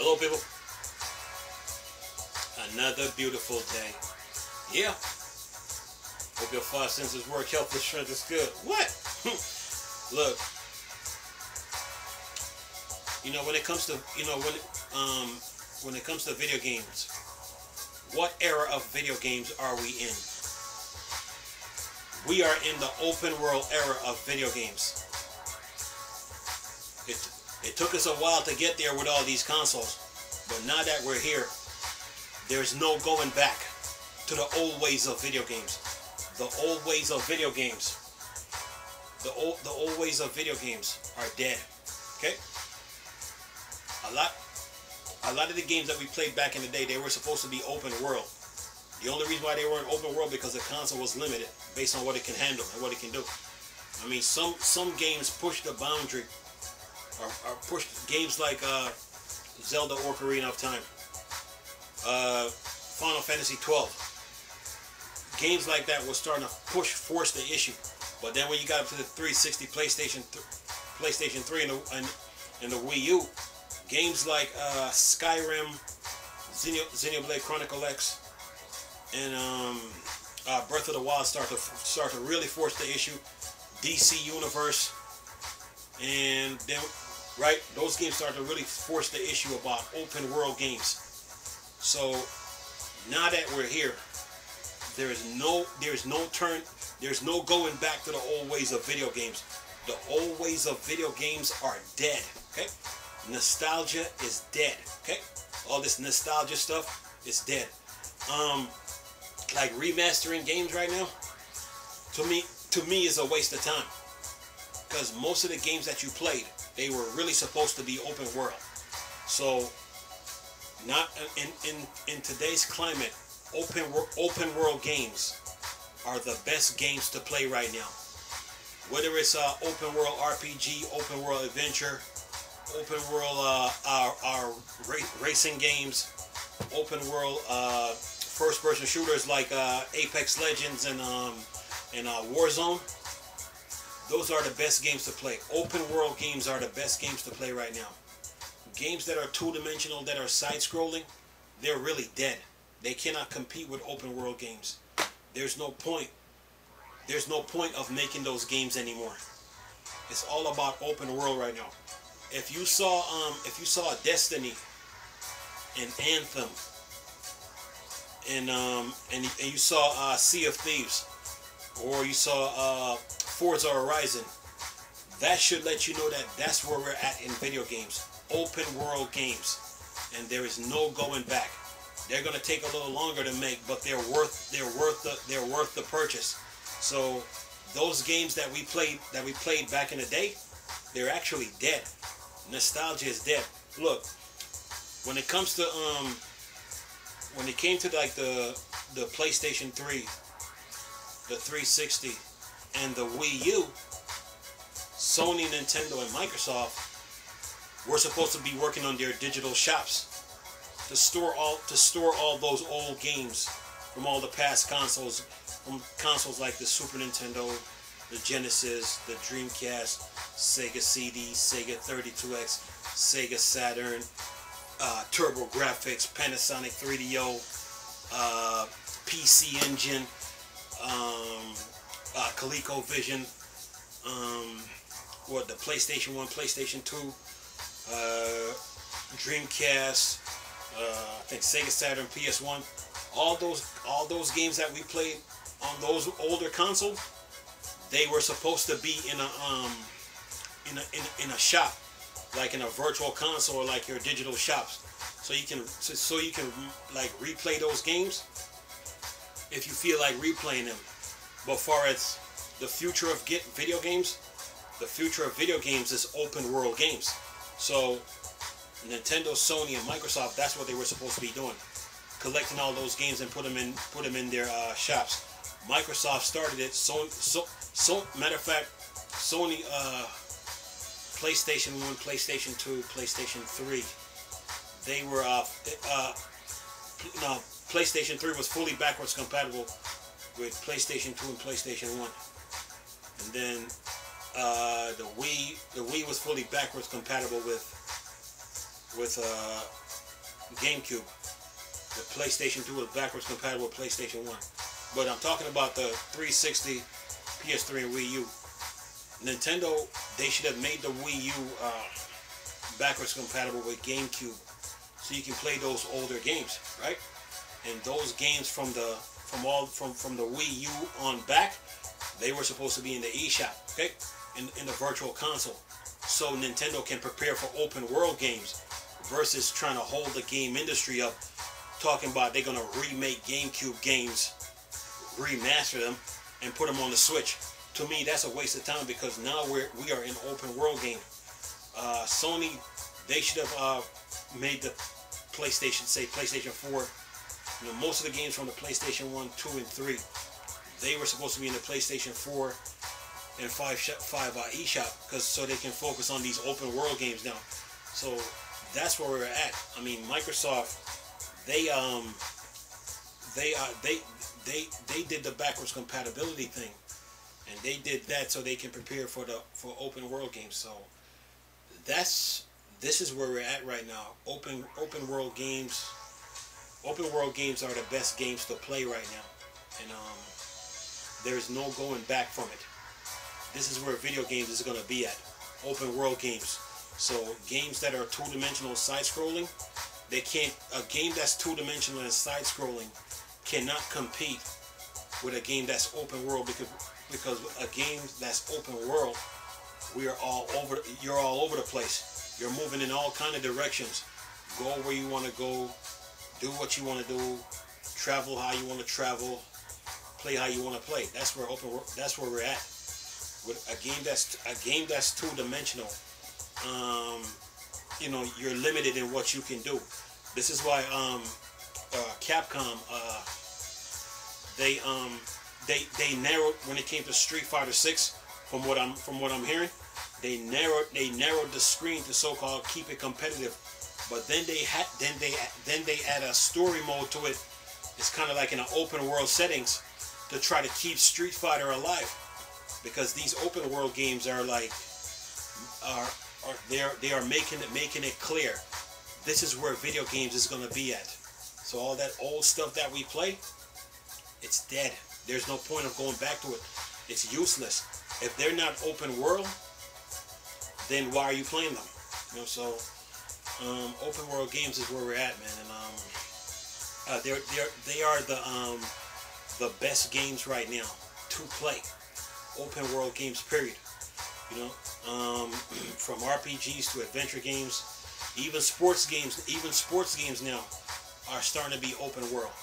Hello, people. Another beautiful day. Yeah. Hope your five senses work. Health and strength is good. What? Look. You know, when it comes to when it comes to video games, what era of video games are we in? We are in the open world era of video games. It took us a while to get there with all these consoles, but now that we're here, there's no going back to the old ways of video games. The old ways of video games. The old ways of video games are dead. Okay? A lot of the games that we played back in the day, they were supposed to be open world. The only reason why they weren't open world because the console was limited based on what it can handle and what it can do. I mean, some games push the boundary, or push games like Zelda Ocarina of Time, Final Fantasy 12. Games like that were starting to force the issue. But then when you got up to the 360, PlayStation 3, and the Wii U, games like Skyrim, Xenoblade Chronicle X, and Breath of the Wild start to really force the issue. DC Universe, and then those games start to really force the issue about open world games. So now that we're here, there's no going back to the old ways of video games. The old ways of video games are dead. Okay, nostalgia is dead. Okay, all this nostalgia stuff is dead. Like remastering games right now, to me is a waste of time, because most of the games that you played, they were really supposed to be open world. So not in today's climate, open world games are the best games to play right now. Whether it's open world RPG, open world adventure, open world our racing games, open world first person shooters like Apex Legends and Warzone, those are the best games to play. Open world games are the best games to play right now. Games that are two-dimensional, that are side-scrolling, they're really dead. They cannot compete with open world games. There's no point. There's no point of making those games anymore. It's all about open world right now. If you saw Destiny and Anthem and you saw Sea of Thieves, or you saw Forza Horizon, that should let you know that that's where we're at in video games. Open world games, and there is no going back. They're gonna take a little longer to make, but they're worth the purchase. So those games that we played back in the day, they're actually dead. Nostalgia is dead. Look, when it comes to when it came to like the PlayStation 3, the 360, and the Wii U, Sony, Nintendo, and Microsoft were supposed to be working on their digital shops to store all those old games from all the past consoles, from consoles like the Super Nintendo, the Genesis, the Dreamcast, Sega CD, Sega 32X, Sega Saturn, TurboGrafx, Panasonic 3DO, PC Engine, ColecoVision, the PlayStation 1, PlayStation 2, Dreamcast, I think Sega Saturn, PS1. All those games that we played on those older consoles, they were supposed to be in a shop, like in a virtual console, or like your digital shops, so you can like replay those games if you feel like replaying them. But far as the future of video games, the future of video games is open world games. So Nintendo, Sony, and Microsoft, that's what they were supposed to be doing, collecting all those games and put them in their shops. Microsoft started it. Matter of fact, Sony, PlayStation 1, PlayStation 2, PlayStation 3, they were PlayStation 3 was fully backwards compatible with PlayStation 2 and PlayStation 1, and then the Wii was fully backwards compatible with GameCube. The PlayStation 2 was backwards compatible with PlayStation 1. But I'm talking about the 360, PS3, and Wii U. Nintendo, they should have made the Wii U backwards compatible with GameCube, so you can play those older games, right? And those games from the Wii U on back, they were supposed to be in the eShop, okay, in the virtual console, so Nintendo can prepare for open world games versus trying to hold the game industry up, talking about they're gonna remake GameCube games, remaster them, and put them on the Switch. To me, that's a waste of time, because now we are in open world game. Sony, they should have made the PlayStation, say PlayStation 4. You know, most of the games from the PlayStation 1, 2, and 3, they were supposed to be in the PlayStation 4 and 5 eShop, because so they can focus on these open world games now. So that's where we're at. I mean, Microsoft, they did the backwards compatibility thing, and they did that so they can prepare for open world games. So this is where we're at right now. Open world games. Open world games are the best games to play right now, and there's no going back from it. This is where video games is going to be at. Open world games. So games that are two-dimensional side-scrolling, they can't. A game that's two-dimensional and side-scrolling cannot compete with a game that's open world, because a game that's open world, you're all over the place. You're moving in all kind of directions. Go where you want to go, do what you want to do, travel how you want to travel, play how you want to play. That's where that's where we're at. With a game that's two-dimensional, you know, you're limited in what you can do. This is why Capcom, they narrowed when it came to Street Fighter 6. From what I'm hearing, they narrowed the screen to so-called keep it competitive. But then they add a story mode to it. It's kind of like in an open world settings to try to keep Street Fighter alive, because these open world games are like they are making it clear this is where video games is going to be at. So all that old stuff that we play, it's dead. There's no point of going back to it. It's useless. If they're not open world, then why are you playing them? You know, so open world games is where we're at, man, and they are the best games right now to play. Open world games, period. You know, from RPGs to adventure games, even sports games now are starting to be open world.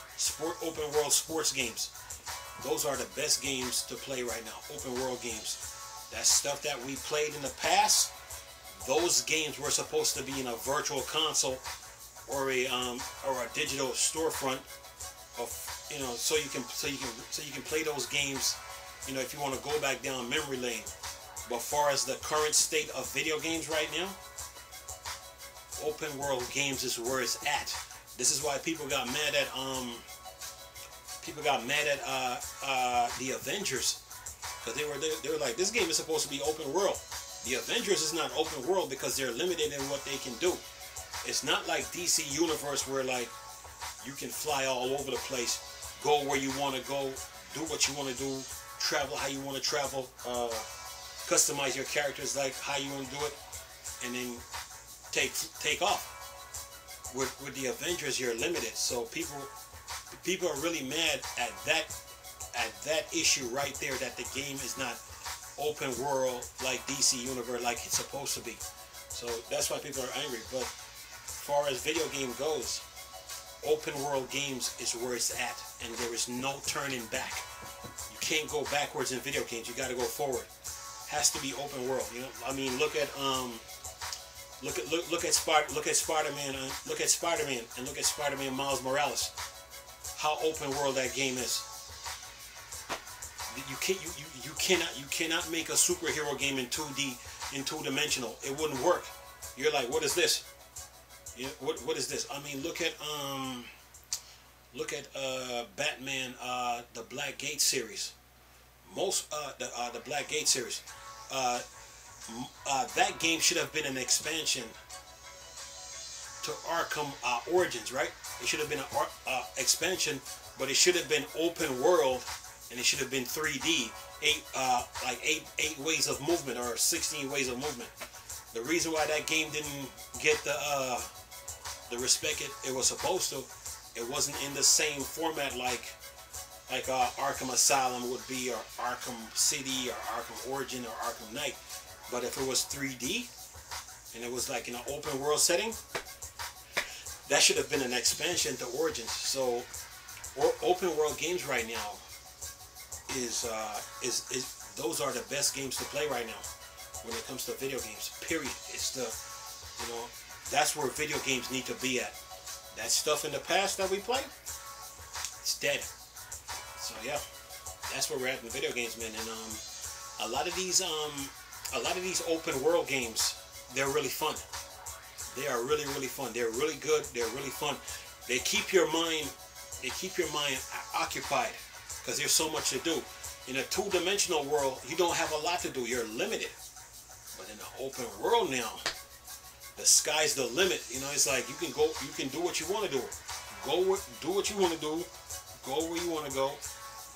Open world sports games. Those are the best games to play right now. Open world games. That stuff that we played in the past, those games were supposed to be in a virtual console or a digital storefront of, you know, so you can play those games, you know, if you want to go back down memory lane. But far as the current state of video games right now, open world games is where it's at. This is why people got mad at the Avengers, because they were like, this game is supposed to be open world. The Avengers is not open world because they're limited in what they can do. It's not like DC Universe where like you can fly all over the place, go where you want to go, do what you want to do, travel how you want to travel, customize your characters like how you want to do it, and then take off. With the Avengers, you're limited. So people are really mad at that issue right there, that the game is not open world like DC Universe like it's supposed to be. So that's why people are angry. But as far as video game goes, open world games is where it's at, and there is no turning back. You can't go backwards in video games. You got to go forward. Has to be open world. You know, I mean, look at Spider-Man, and look at Spider-Man Miles Morales. How open world that game is. You cannot make a superhero game in 2D, in two-dimensional. It wouldn't work. You're like, what is this? You know, what is this? I mean, look at Batman, the Black Gate series. The Black Gate series. That game should have been an expansion to Arkham Origins, right? It should have been an expansion, but it should have been open world, and it should have been 3D, eight ways of movement or 16 ways of movement. The reason why that game didn't get the respect it was supposed to, it wasn't in the same format like Arkham Asylum would be, or Arkham City, or Arkham Origin, or Arkham Knight. But if it was 3D and it was like in an open world setting, that should have been an expansion to Origins. So open world games right now is those are the best games to play right now when it comes to video games. Period. It's that's where video games need to be at. That stuff in the past that we play, it's dead. So yeah, that's where we're at in the video games, man. And a lot of these open world games, they're really fun. They are really, really fun. They're really good. They're really fun. They keep your mind occupied because there's so much to do. In a two-dimensional world, you don't have a lot to do. You're limited. But in the open world now, the sky's the limit. It's like you can do what you want to do. Do what you want to do. Go where you want to go.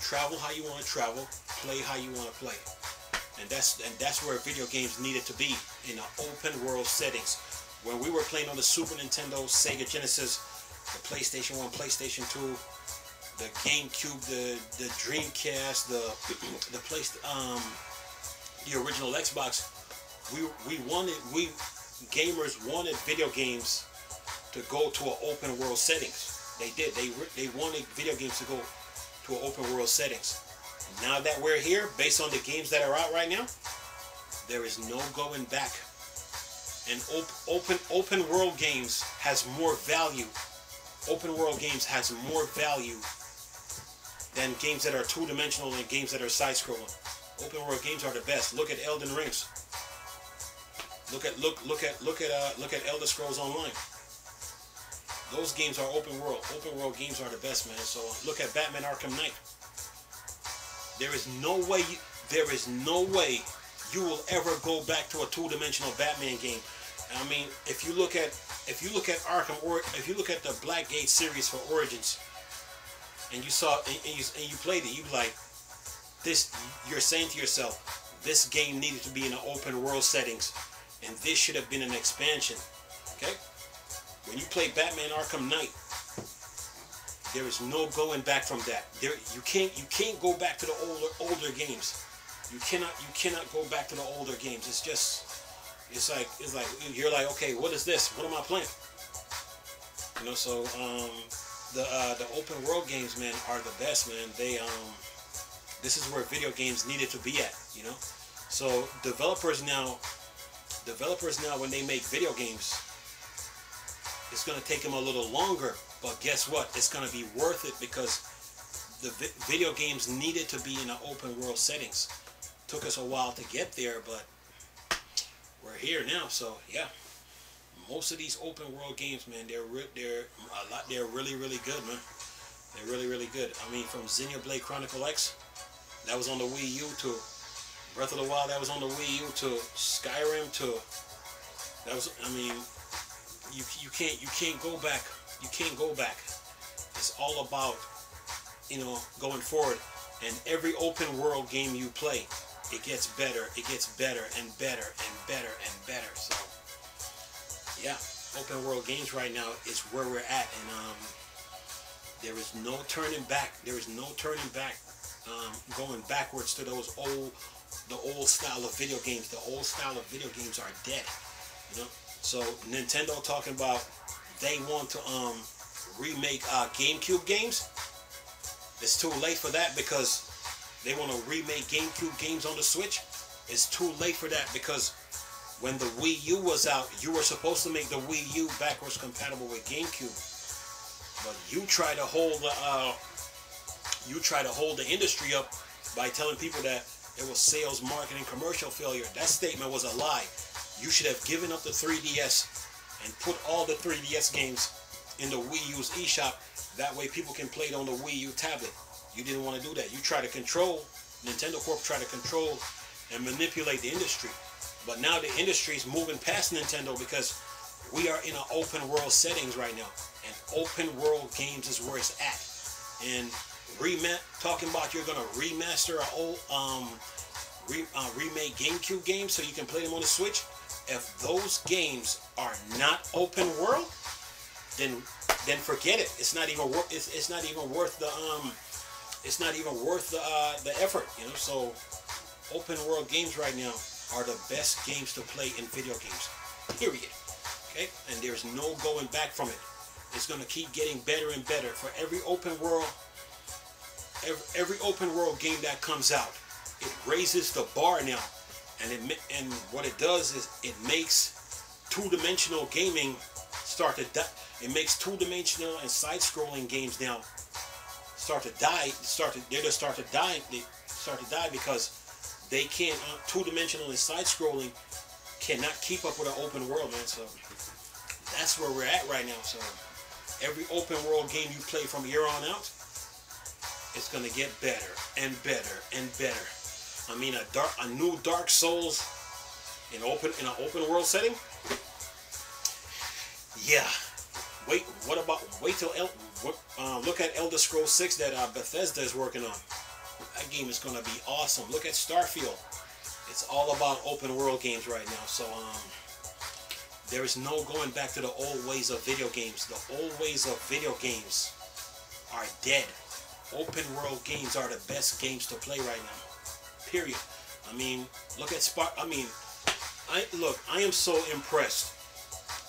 Travel how you want to travel. Play how you want to play. And that's where video games needed to be, in the open world settings. When we were playing on the Super Nintendo, Sega Genesis, the PlayStation 1, PlayStation 2, the GameCube, the Dreamcast, the original Xbox, we gamers wanted video games to go to an open world settings. They did. They wanted video games to go to an open world settings. Now that we're here, based on the games that are out right now, there is no going back. And open world games has more value. Open world games has more value than games that are two-dimensional and games that are side-scrolling. Open world games are the best. Look at Elden Rings. Look at Elder Scrolls Online. Those games are open world. Open world games are the best, man. So look at Batman Arkham Knight. There is no way you will ever go back to a two-dimensional Batman game. I mean, if you look at Arkham, or if you look at the Blackgate series for Origins, and you saw and you played it, you like this. You're saying to yourself, this game needed to be in an open world settings, and this should have been an expansion. Okay, when you play Batman Arkham Knight, there is no going back from that. You can't go back to the older games. You cannot go back to the older games. It's like you're like, okay, what is this? What am I playing? So the open world games, man, are the best, man. This is where video games needed to be at. So developers now when they make video games, it's gonna take them a little longer, but guess what? It's gonna be worth it, because the video games needed to be in an open world settings. Took us a while to get there, but we're here now. So yeah, most of these open world games, man, they're really, really good, man. They're really, really good. I mean, from Xenoblade Chronicle X, that was on the Wii U, to Breath of the Wild, that was on the Wii U, to Skyrim, to that was. I mean, you can't go back. You can't go back. It's all about going forward. And every open world game you play, it gets better. It gets better and better and better and better. So yeah, open world games right now is where we're at, and there is no turning back. There is no turning back. Going backwards to the old style of video games. The old style of video games are dead. So Nintendo talking about they want to remake GameCube games. It's too late for that, because they want to remake GameCube games on the Switch. It's too late for that, because when the Wii U was out, you were supposed to make the Wii U backwards compatible with GameCube, but you try to hold the industry up by telling people that it was sales, marketing, commercial failure. That statement was a lie. You should have given up the 3DS and put all the 3DS games in the Wii U's eShop. That way people can play it on the Wii U tablet. You didn't want to do that. You try to control, Nintendo Corp try to control and manipulate the industry. But now the industry is moving past Nintendo, because we are in an open world settings right now, and open world games is where it's at. And talking about you're gonna remaster an old remake GameCube games so you can play them on the Switch. If those games are not open world, then forget it. It's not even worth. It's not even worth the the effort. You know. So open world games right now are the best games to play in video games. Period. Okay, and there's no going back from it. It's gonna keep getting better and better for every open world. Every open world game that comes out, it raises the bar now, and what it does is it makes two-dimensional gaming start to die. It makes two-dimensional and side-scrolling games now start to die. They start to die because they can't. Two-dimensional and side-scrolling cannot keep up with an open world, man. So that's where we're at right now. So every open world game you play from here on out, it's gonna get better and better and better. I mean, a new Dark Souls in an open world setting. Yeah. Wait till look at Elder Scrolls 6 that Bethesda is working on. That game is gonna be awesome. Look at Starfield. It's all about open world games right now. So there is no going back to the old ways of video games. The old ways of video games are dead. Open world games are the best games to play right now. Period. I mean, look at I am so impressed.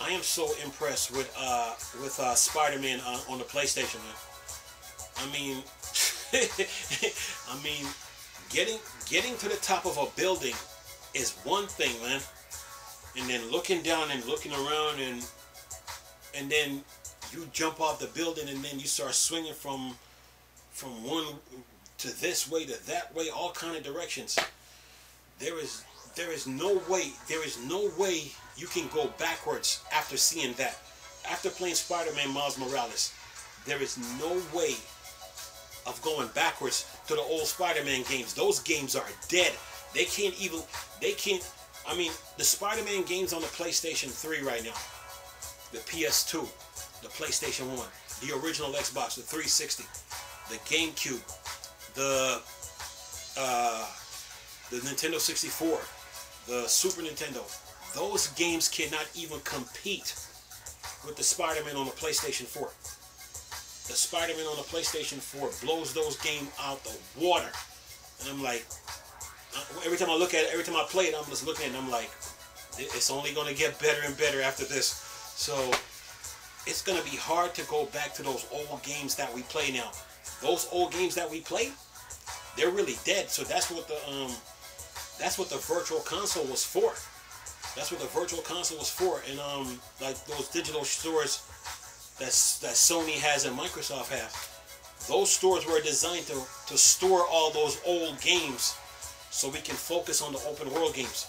I am so impressed with Spider-Man on the PlayStation, man. I mean, I mean, getting to the top of a building is one thing, man. And then looking down and looking around, and then you jump off the building, and then you start swinging from one to this way to that way, all kind of directions. There is no way you can go backwards after seeing that. After playing Spider-Man Miles Morales, there is no way of going backwards to the old Spider-Man games. Those games are dead. I mean, the Spider-Man games on the PlayStation 3 right now, the PS2, the PlayStation 1, the original Xbox, the 360, the GameCube, the Nintendo 64, the Super Nintendo. Those games cannot even compete with the Spider-Man on the PlayStation 4. The Spider-Man on the PlayStation 4 blows those games out the water. And I'm like, every time I look at it, every time I play it, I'm just looking at it and I'm like, it's only going to get better and better after this. So it's going to be hard to go back to those old games that we play now. Those old games that we play, they're really dead. So that's what the virtual console was for. That's what the virtual console was for. And like those digital stores that Sony has and Microsoft have, those stores were designed to store all those old games so we can focus on the open world games.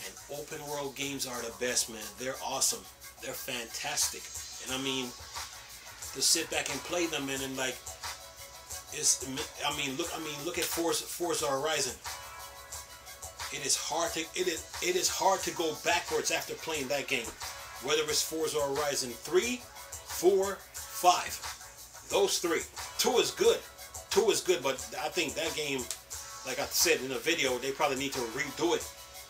And open world games are the best, man. They're awesome. They're fantastic. And I mean, to sit back and play them, and like, look at Forza Horizon. It is hard to go backwards after playing that game. Whether it's Forza Horizon 3, 4, 5. Those three. 2 is good. 2 is good, but I think that game, like I said in the video, they probably need to redo it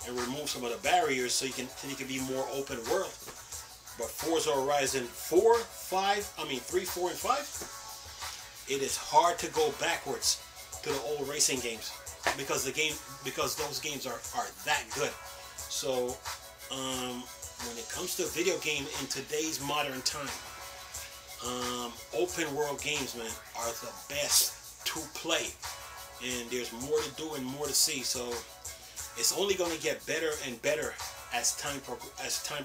and remove some of the barriers so you can be more open world. But Forza Horizon 3, 4, and 5, it is hard to go backwards to the old racing games because those games are that good. So when it comes to video game in today's modern time, open world games, man, are the best to play, and there's more to do and more to see. So it's only going to get better and better as time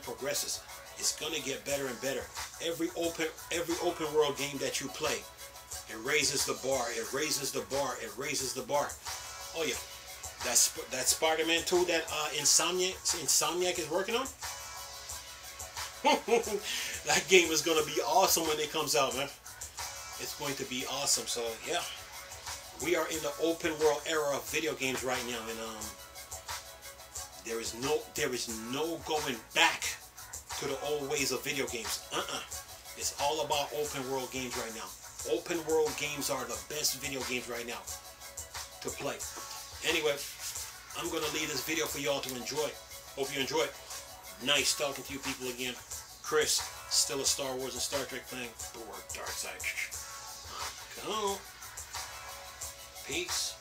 progresses. It's going to get better and better. Every open world game that you play, it raises the bar. It raises the bar. It raises the bar. Oh yeah, that Spider-Man 2 that Insomniac is working on. That game is going to be awesome when it comes out, man. It's going to be awesome. So yeah, we are in the open world era of video games right now, and there is no going back to the old ways of video games. It's all about open world games right now. Open world games are the best video games right now to play. Anyway, I'm going to leave this video for y'all to enjoy. Hope you enjoy it. Nice talking to you people again. Chris, still a Star Wars and Star Trek thing. The word dark side. Come on. Peace.